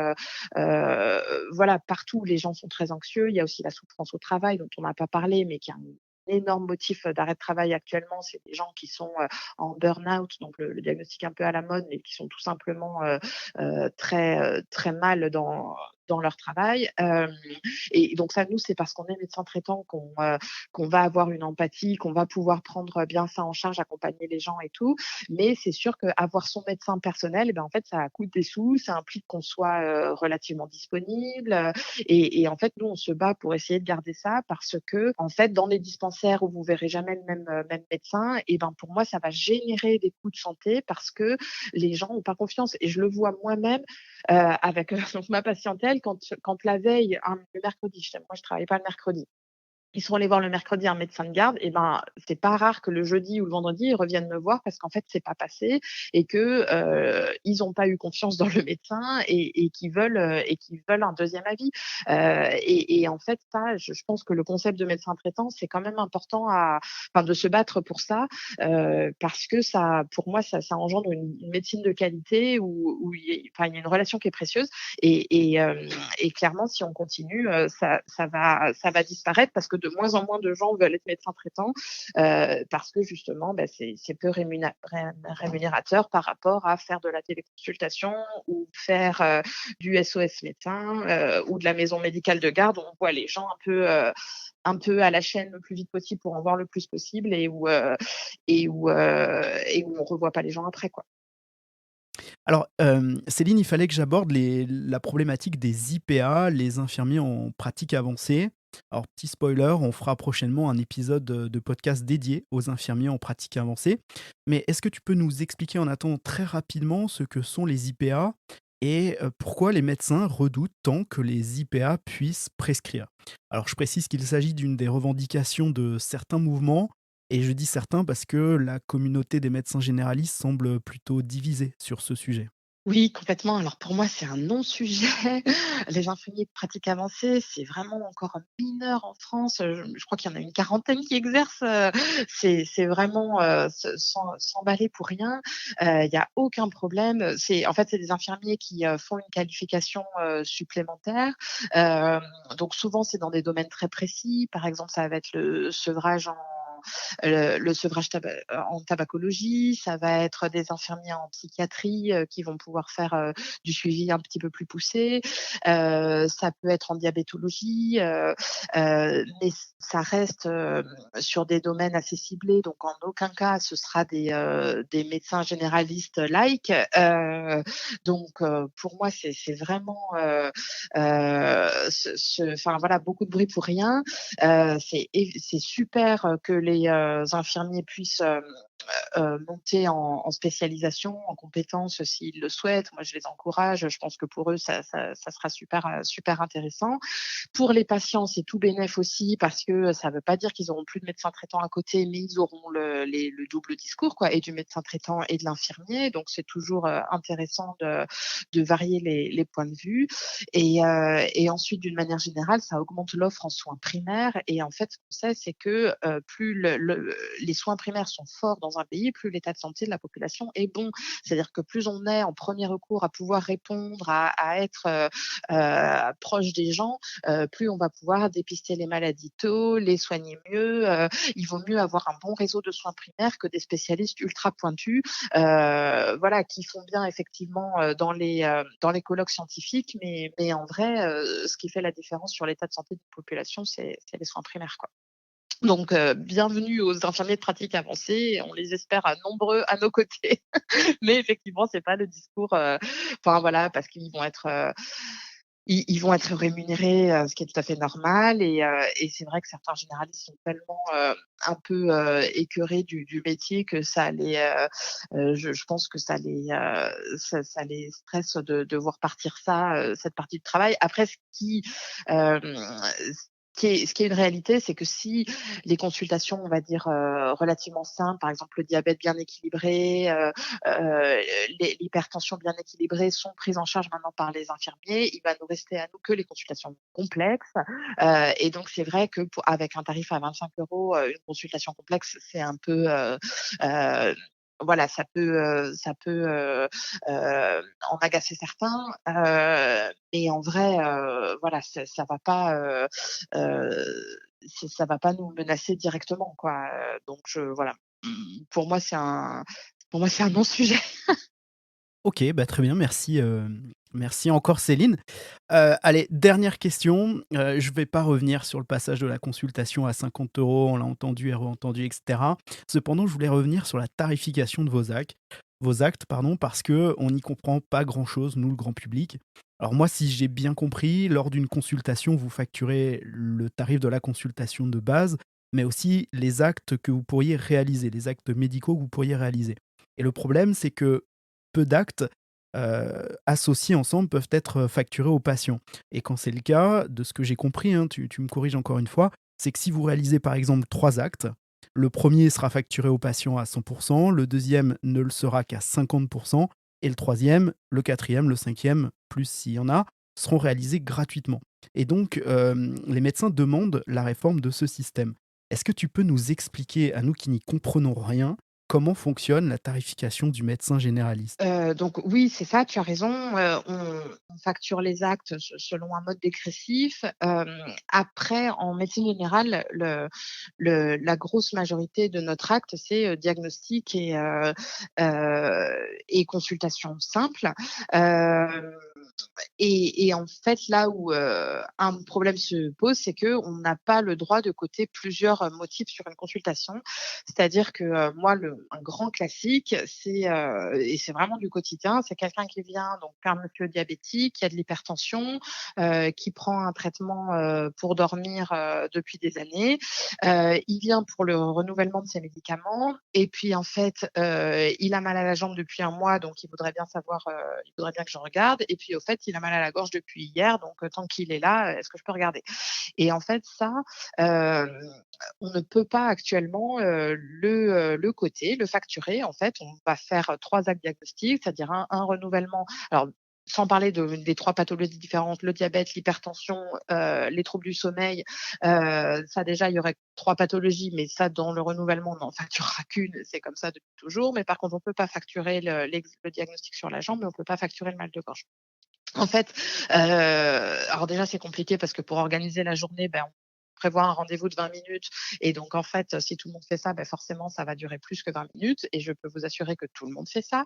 voilà, partout où les gens sont très anxieux. Il y a aussi la souffrance au travail dont on n'a pas parlé, mais qui est un énorme motif, d'arrêt de travail actuellement. C'est des gens qui sont, en burn-out, donc le diagnostic un peu à la mode, mais qui sont tout simplement, très mal dans leur travail. Et donc ça, nous, c'est parce qu'on est médecin traitant qu'on va avoir une empathie, qu'on va pouvoir prendre bien ça en charge, accompagner les gens et tout. Mais c'est sûr qu'avoir son médecin personnel, eh ben, en fait, ça coûte des sous, ça implique qu'on soit, relativement disponible, et en fait, nous, on se bat pour essayer de garder ça parce que, en fait, dans les dispensaires où vous verrez jamais le même médecin et ben, pour moi, ça va générer des coûts de santé parce que les gens ont pas confiance et je le vois moi-même, avec, donc ma patientèle quand la veille, le mercredi, moi je travaille pas le mercredi. Ils sont allés voir le mercredi un médecin de garde et ben, c'est pas rare que le jeudi ou le vendredi, ils reviennent me voir parce qu'en fait, c'est pas passé et que, ils ont pas eu confiance dans le médecin et qu'ils veulent un deuxième avis. Et en fait, ça, je pense que le concept de médecin traitant, c'est quand même important de se battre pour ça, parce que ça, pour moi, ça engendre une médecine de qualité où il y a une relation qui est précieuse et clairement, si on continue, ça va disparaître parce que de moins en moins de gens veulent être médecins traitants, parce que justement, bah, c'est peu rémunérateur par rapport à faire de la téléconsultation ou faire, du SOS médecin, ou de la maison médicale de garde où on voit les gens un peu à la chaîne le plus vite possible pour en voir le plus possible et où on revoit pas les gens après, quoi. Alors, Céline, il fallait que j'aborde la problématique des IPA, les infirmiers en pratique avancée. Alors, petit spoiler, on fera prochainement un épisode de podcast dédié aux infirmiers en pratique avancée. Mais est-ce que tu peux nous expliquer en attendant très rapidement ce que sont les IPA et pourquoi les médecins redoutent tant que les IPA puissent prescrire? Alors, je précise qu'il s'agit d'une des revendications de certains mouvements, et je dis certains parce que la communauté des médecins généralistes semble plutôt divisée sur ce sujet. Oui, complètement. Alors pour moi, c'est un non-sujet. Les infirmiers de pratique avancée, c'est vraiment encore mineur en France. Je crois qu'il y en a une quarantaine qui exercent. C'est vraiment s'emballer pour rien. Il y a aucun problème. C'est des infirmiers qui font une qualification supplémentaire. Euh, donc souvent, c'est dans des domaines très précis. Par exemple, ça va être le sevrage le sevrage en tabacologie, ça va être des infirmiers en psychiatrie qui vont pouvoir faire du suivi un petit peu plus poussé. Ça peut être en diabétologie, mais ça reste sur des domaines assez ciblés. Donc en aucun cas ce sera des médecins généralistes like. Pour moi c'est vraiment, enfin voilà, beaucoup de bruit pour rien. C'est super que les infirmiers puissent monter en spécialisation, en compétences s'ils le souhaitent. Moi, je les encourage. Je pense que pour eux, ça sera super intéressant. Pour les patients, c'est tout bénef aussi parce que ça ne veut pas dire qu'ils auront plus de médecin traitant à côté, mais ils auront le double discours, quoi, et du médecin traitant et de l'infirmier. Donc, c'est toujours intéressant de varier les points de vue. Et ensuite, d'une manière générale, ça augmente l'offre en soins primaires. Et en fait, ce qu'on sait, c'est que plus les soins primaires sont forts dans un pays, plus l'état de santé de la population est bon. C'est-à-dire que plus on est en premier recours à pouvoir répondre, à être proche des gens, plus on va pouvoir dépister les maladies tôt, les soigner mieux. Il vaut mieux avoir un bon réseau de soins primaires que des spécialistes ultra pointus, voilà, qui font bien effectivement dans les colloques scientifiques, mais en vrai, ce qui fait la différence sur l'état de santé d'une population, c'est les soins primaires, quoi. Donc, bienvenue aux infirmiers de pratique avancée. On les espère nombreux à nos côtés. Mais effectivement, c'est pas le discours, enfin voilà, parce qu'ils vont être, ils vont être rémunérés, ce qui est tout à fait normal. Et c'est vrai que certains généralistes sont tellement, un peu, écœurés du métier que je pense que ça les stresse de voir partir cette partie du travail. Après hem, ce qui est une réalité, c'est que si les consultations, on va dire, relativement simples, par exemple le diabète bien équilibré, l'hypertension bien équilibrée sont prises en charge maintenant par les infirmiers. Il va nous rester à nous que les consultations complexes. Et donc c'est vrai que avec un tarif à 25 €, une consultation complexe, c'est un peu, heu, voilà, en agacer certains. Mais en vrai, voilà, ça va pas, ça va pas nous menacer directement, quoi. Donc voilà. Pour moi, c'est un non-sujet. OK, bah, très bien, merci, merci encore Céline. Allez, dernière question, je vais pas revenir sur le passage de la consultation à 50 €, on l'a entendu et re-entendu et cetera. Cependant, je voulais revenir sur la tarification de vos actes, pardon, parce que on n'y comprend pas grand-chose, nous, le grand public. Alors moi, si j'ai bien compris, lors d'une consultation, vous facturez le tarif de la consultation de base, mais aussi les actes que vous pourriez réaliser, les actes médicaux que vous pourriez réaliser. Et le problème, c'est que peu d'actes, associés ensemble peuvent être facturés aux patients. Et quand c'est le cas, de ce que j'ai compris, hein, tu me corriges encore une fois, c'est que si vous réalisez par exemple 3 actes, le premier sera facturé au patient à 100, le deuxième ne le sera qu'à 50, et le troisième, le quatrième, le cinquième, plus s'il y en a, seront réalisés gratuitement. Et donc, les médecins demandent la réforme de ce système. Est-ce que tu peux nous expliquer, à nous qui n'y comprenons rien, comment fonctionne la tarification du médecin généraliste? Donc oui, c'est ça, tu as raison, on facture les actes selon un mode dégressif. Après, en médecine générale, la grosse majorité de notre acte, c'est, diagnostic et consultation simple. Hem Et en fait, là où, un problème se pose, c'est qu'on n'a pas le droit de coter plusieurs, motifs sur une consultation. C'est-à-dire que, moi, un grand classique, c'est, et c'est vraiment du quotidien, c'est quelqu'un qui vient, donc un monsieur diabétique, qui a de l'hypertension, qui prend un traitement, pour dormir, depuis des années. Il vient pour le renouvellement de ses médicaments et puis, en fait, il a mal à la jambe depuis un mois, donc il voudrait bien savoir, il voudrait bien que je regarde et puis, au fait, il a mal à la gorge depuis hier, donc tant qu'il est là, est-ce que je peux regarder? Et en fait, ça, hem, on ne peut pas actuellement, le coter, le facturer. En fait, on va faire 3 actes diagnostiques, c'est-à-dire un renouvellement, alors sans parler des 3 pathologies différentes, le diabète, l'hypertension, les troubles du sommeil, ça déjà, il y aurait 3 pathologies, mais ça, dans le renouvellement, on n'en facturera qu'une, c'est comme ça depuis toujours. Mais par contre, on peut pas facturer le diagnostic sur la jambe, mais on peut pas facturer le mal de gorge. En fait, alors déjà, c'est compliqué parce que pour organiser la journée, ben, on prévoit un rendez-vous de 20 minutes et donc en fait, si tout le monde fait ça, ben, forcément, ça va durer plus que 20 minutes et je peux vous assurer que tout le monde fait ça.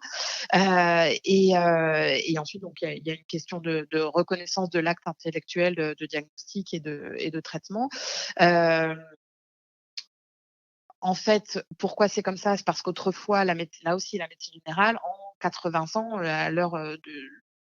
Et ensuite, donc il y a une question de reconnaissance de l'acte intellectuel de diagnostic et de traitement. Hem, En fait, pourquoi c'est comme ça? C'est parce qu'autrefois, là aussi, la médecine générale, en 80 ans, à l'heure, de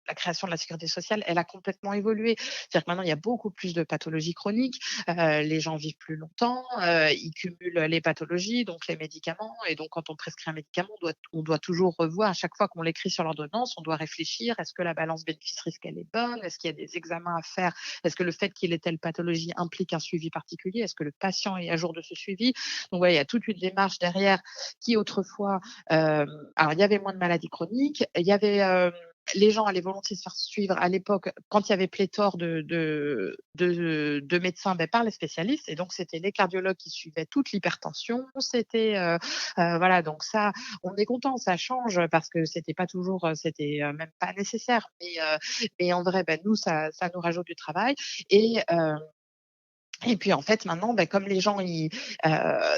la création de la sécurité sociale, elle a complètement évolué. C'est-à-dire que maintenant, il y a beaucoup plus de pathologies chroniques, les gens vivent plus longtemps, ils cumulent les pathologies, donc les médicaments et donc quand on prescrit un médicament, on doit toujours revoir à chaque fois qu'on l'écrit sur l'ordonnance, on doit réfléchir: «Est-ce que la balance bénéfice-risque, elle est bonne? Est-ce qu'il y a des examens à faire? Est-ce que le fait qu'il ait telle pathologie implique un suivi particulier? Est-ce que le patient est à jour de ce suivi?» Donc ouais, il y a toute une démarche derrière qui autrefois, alors il y avait moins de maladies chroniques, il y avait, les gens allaient volontiers se faire suivre à l'époque quand il y avait pléthore de médecins, par les spécialistes et donc c'était les cardiologues qui suivaient toute l'hypertension, c'était, voilà donc ça, on est content, ça change parce que c'était pas toujours, c'était, même pas nécessaire mais en vrai, nous ça nous rajoute du travail et et puis en fait maintenant, comme les gens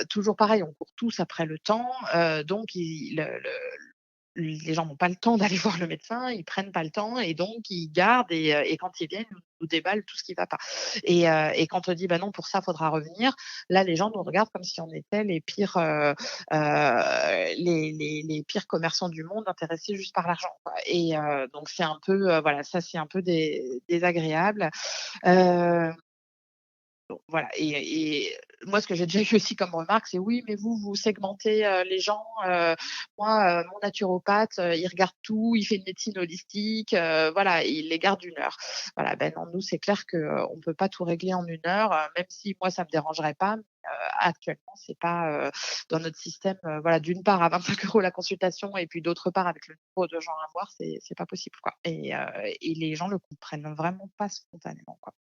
toujours pareil, on court tous après le temps, donc les gens n'ont pas le temps d'aller voir le médecin, ils prennent pas le temps et donc ils gardent et quand ils viennent, ils nous déballent tout ce qui va pas et quand on dit: «Bah non, pour ça, faudra revenir», là, les gens nous regardent comme si on était les pires, les pires commerçants du monde intéressés juste par l'argent, quoi donc c'est un peu, voilà, ça, c'est un peu désagréable. Heu Bon, voilà et moi, ce que j'ai déjà eu aussi comme remarque, c'est: «Oui, mais vous segmentez, les gens, moi, mon naturopathe, il regarde tout, il fait une médecine holistique, voilà, il les garde 1 heure». Voilà, non, nous, c'est clair qu'on ne peut pas tout régler en 1 heure, même si moi, ça me dérangerait pas, mais actuellement, c'est pas, dans notre système, voilà, d'une part à 25 € la consultation et puis d'autre part avec le nombre de gens à voir, c'est pas possible, quoi et les gens le comprennent vraiment pas spontanément, quoi.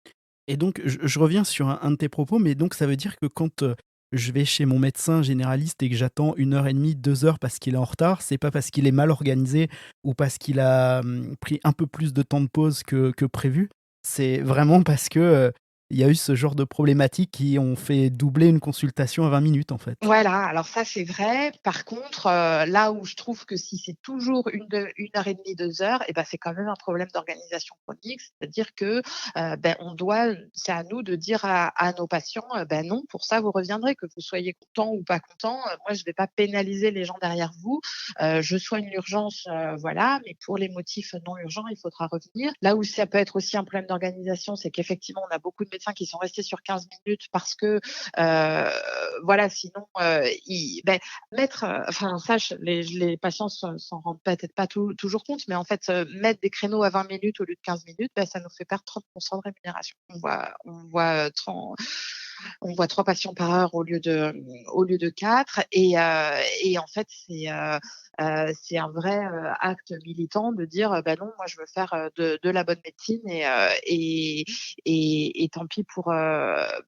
Et donc, je reviens sur un de tes propos, mais donc ça veut dire que quand, je vais chez mon médecin généraliste et que j'attends 1 heure et demie, 2 heures parce qu'il est en retard, c'est pas parce qu'il est mal organisé ou parce qu'il a, pris un peu plus de temps de pause que prévu. C'est vraiment parce que, il y a eu ce genre de problématiques qui ont fait doubler une consultation à 20 minutes, en fait. Voilà, alors ça, c'est vrai. Par contre, là où je trouve que si c'est toujours 1 heure et demie, 2 heures et c'est quand même un problème d'organisation chronique. C'est-à-dire que, on doit c'est à nous de dire à nos patients, «Non, pour ça, vous reviendrez, que vous soyez content ou pas content, moi, je ne vais pas pénaliser les gens derrière vous. Je soigne l'urgence, voilà, mais pour les motifs non urgents, il faudra revenir». Là où ça peut être aussi un problème d'organisation, c'est qu'effectivement, on a beaucoup de médecins qui sont restés sur 15 minutes parce que, voilà, sinon, mettre, enfin ça les patients s'en rendent peut-être pas toujours compte, mais en fait, mettre des créneaux à 20 minutes au lieu de 15 minutes, ça nous fait perdre 30 de rémunération. On voit 3 patients par heure au lieu de 4 et en fait, c'est un vrai, acte militant de dire, «Non, moi je veux faire, de la bonne médecine et tant pis pour la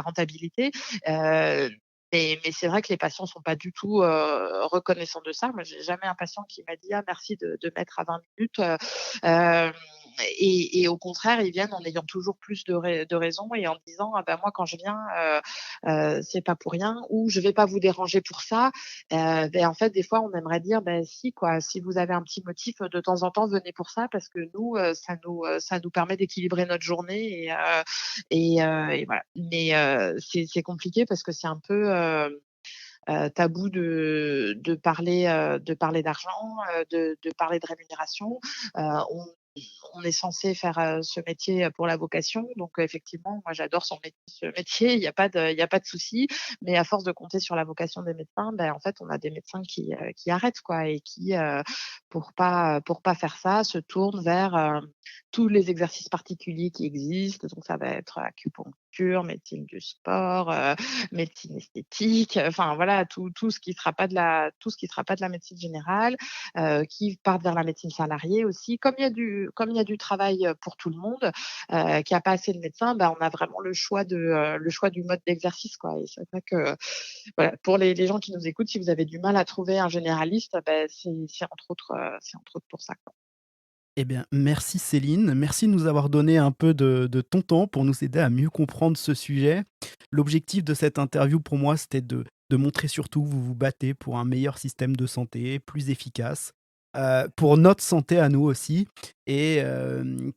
rentabilité». Heu, mais c'est vrai que les patients sont pas du tout, reconnaissants de ça. Moi, j'ai jamais un patient qui m'a dit: «Ah merci de mettre à 20 minutes». et au contraire, ils viennent en ayant toujours plus de raisons et en disant: «Ah bah, moi quand je viens, c'est pas pour rien» ou «Je vais pas vous déranger pour ça». Beh, en fait, des fois, on aimerait dire: «Beh, si quoi, si vous avez un petit motif, de temps en temps, venez pour ça parce que nous, ça nous permet d'équilibrer notre journée» et voilà. Mais c'est compliqué parce que c'est un peu, tabou de parler d'argent, de parler de rémunération. On on est censé faire, ce métier, pour la vocation, donc effectivement, moi j'adore ce métier, il y a pas de souci. Mais à force de compter sur la vocation des médecins, ben, en fait, on a des médecins qui arrêtent quoi et qui, pour pas faire ça, se tournent vers, tous les exercices particuliers qui existent. Donc ça va être acupuncture, médecine du sport, médecine esthétique, enfin voilà, tout ce qui sera pas de la médecine générale, qui partent vers la médecine salariée aussi. Comme il y a du travail, pour tout le monde, qu'il y a pas assez de médecins, bah, on a vraiment le choix du mode d'exercice, quoi et c'est vrai que, voilà, pour les gens qui nous écoutent, si vous avez du mal à trouver un généraliste, bah, c'est entre autres pour ça, quoi. Eh bien, merci Céline. Merci de nous avoir donné un peu de ton temps pour nous aider à mieux comprendre ce sujet. L'objectif de cette interview pour moi, c'était de montrer surtout que vous vous battez pour un meilleur système de santé, plus efficace, pour notre santé à nous aussi, et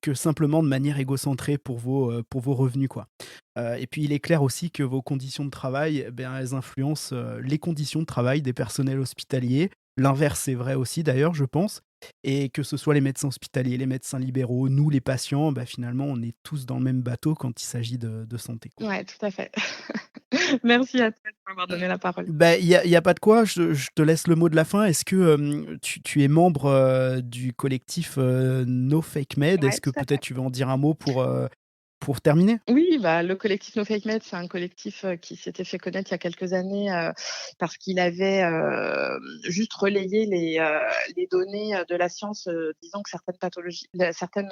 que simplement de manière égocentrée pour vos revenus, quoi. Et puis il est clair aussi que vos conditions de travail, eh bien, elles influencent les conditions de travail des personnels hospitaliers. L'inverse est vrai aussi d'ailleurs, je pense. Et que ce soit les médecins hospitaliers, les médecins libéraux, nous les patients, bah, finalement, on est tous dans le même bateau quand il s'agit de santé, quoi. Ouais, tout à fait. Merci à toi de m'avoir donné la parole. Bah, il y a pas de quoi, je te laisse le mot de la fin. Est-ce que, tu es membre, du collectif, No Fake Med? Ouais, Est-ce que tout à peut-être fait. tu veux en dire un mot pour terminer? Oui, bah, le collectif No Fake Med, c'est un collectif, qui s'était fait connaître il y a quelques années, parce qu'il avait, juste relayé les données, de la science, disant que certaines,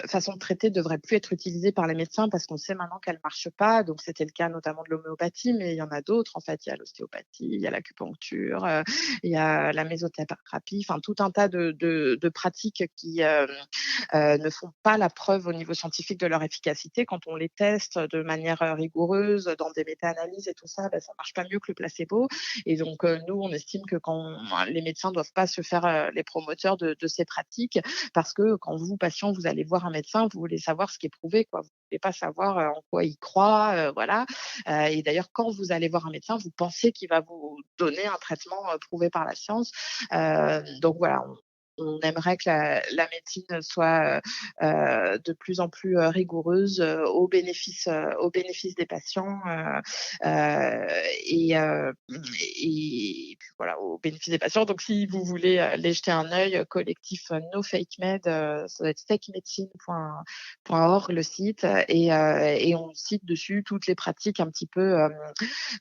façons de traiter devraient plus être utilisées par les médecins parce qu'on sait maintenant qu'elles marchent pas. Donc c'était le cas notamment de l'homéopathie, mais il y en a d'autres en fait. Il y a l'ostéopathie, il y a l'acupuncture, il y a la mésothérapie, enfin tout un tas de pratiques qui, ne font pas la preuve au niveau scientifique de leur efficacité. Quand on les teste de manière, rigoureuse dans des méta-analyses et tout ça, bah, ça marche pas mieux que le placebo et donc nous, on estime que quand les médecins doivent pas se faire, les promoteurs de ces pratiques parce que quand vous, patient, vous allez voir un médecin, vous voulez savoir ce qui est prouvé, quoi. Vous voulez pas savoir, en quoi il croit, voilà, et d'ailleurs, quand vous allez voir un médecin, vous pensez qu'il va vous donner un traitement, prouvé par la science. Donc voilà, on aimerait que la médecine soit, de plus en plus, rigoureuse, au bénéfice des patients, et puis voilà, au bénéfice des patients. Donc si vous voulez, aller jeter un œil, collectif, No Fake Med, ça doit être fakemedecine.org le site, et on cite dessus toutes les pratiques un petit peu,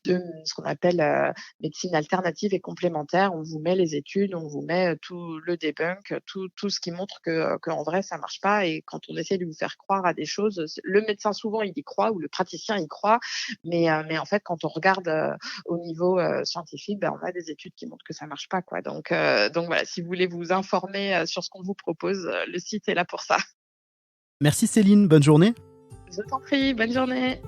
de ce qu'on appelle, médecine alternative et complémentaire. On vous met les études, on vous met, tout le debunk, tout ce qui montre qu'en vrai ça marche pas et quand on essaie de vous faire croire à des choses, le médecin souvent il y croit ou le praticien y croit, mais en fait quand on regarde, au niveau, scientifique, ben, on a des études qui montrent que ça marche pas quoi. Donc voilà, si vous voulez vous informer, sur ce qu'on vous propose, le site est là pour ça. Merci Céline, bonne journée. Je t'en prie, bonne journée.